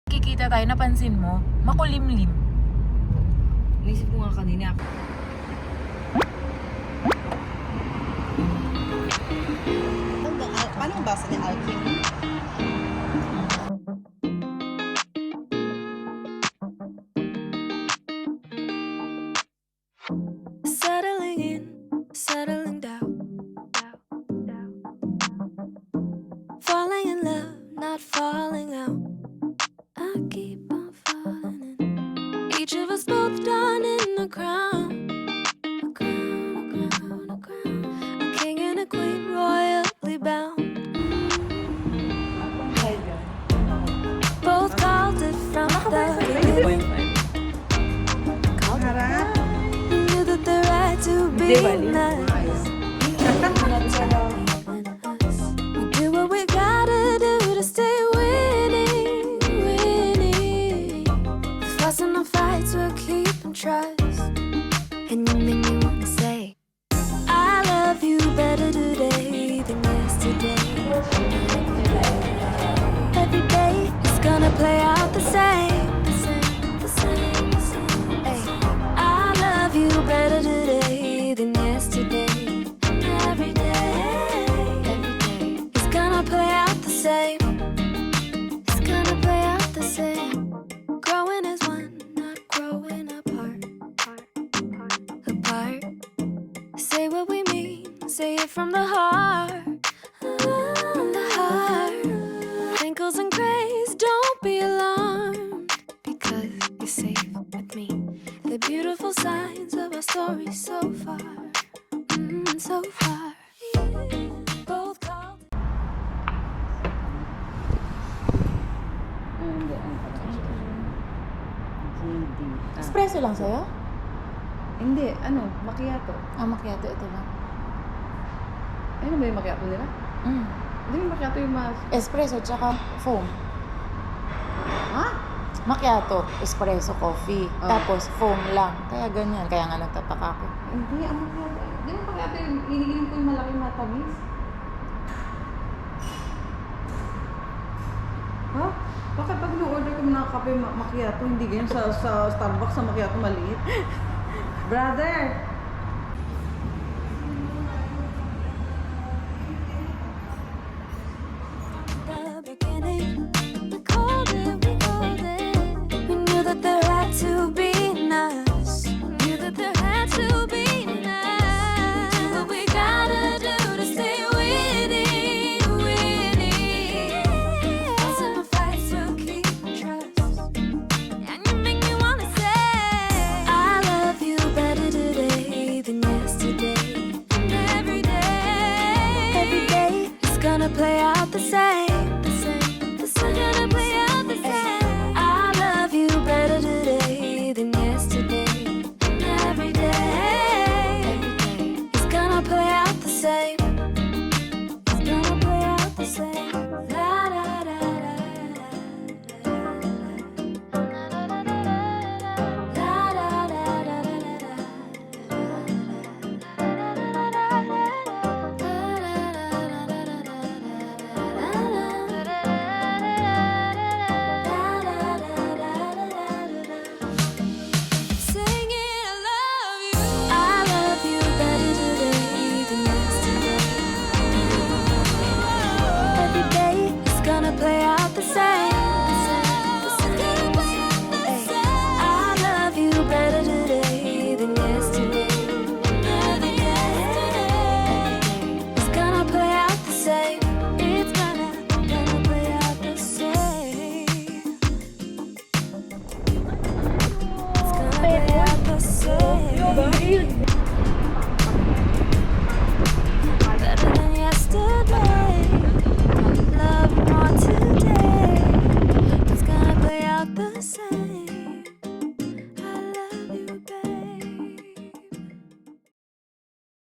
Kikita tayo, napansin mo, makulimlim. Naisip ko nga kanina. Paano ang basa ni Alchemy? Settling in, settling down. Falling in love, not falling out. I keep on falling in. Each of us both done in the crown. A crown, a crown, a crown. A king and a queen, royally bound. Both called it from the beginning. Harap. Knew that the right to be nice. We do what we gotta do to stay winning, winning. The fuss and the fights we'll keep and trust. And you make me wanna say, I love you better today than yesterday. Every day is gonna play out the same, the same, the same, the same. Ay, I love you better today than yesterday. Every day is gonna play out the same. It's gonna play out the same. Growing as one, not growing apart. Apart. Say what we mean, say it from the heart. From the heart. Wrinkles and grays, don't be alarmed, because you're safe with me. The beautiful signs of our story so far, so far. Both called. Espresso lang sa'yo? Hindi, macchiato. Macchiato, ito lang. Ano ba yung macchiato nila? Hindi yung macchiato yung mas... Espresso, tsaka foam. Ha? Macchiato, espresso, coffee. Tapos foam lang. Kaya ganyan. Kaya nga nagtatak ako. Hindi, ang macchiato. Hindi yung macchiato yung inigilim ko yung malaking matamis. Ha? Bakit pag no-order kami ng kape macchiato, hindi ganyan sa Starbucks sa macchiato maliit? Brother! The beginning, we called it. We knew that there had to be us. Knew that there had to be us. Do what we gotta do to stay winning, winning. Fights and fights we'll keep trust. And you make me wanna say, I love you better today than yesterday. And every day is gonna play out the same. Gonna play out the same. I love you better today than yesterday. And every day is gonna play out the same. It's gonna play out the same. La da da da da. La da da da Singing, I love you. I love you better today than yesterday. Every day is gonna play out the same. I love you better today than yesterday. Every day is gonna play out the same. It's gonna play out the same. It's gonna play out the same.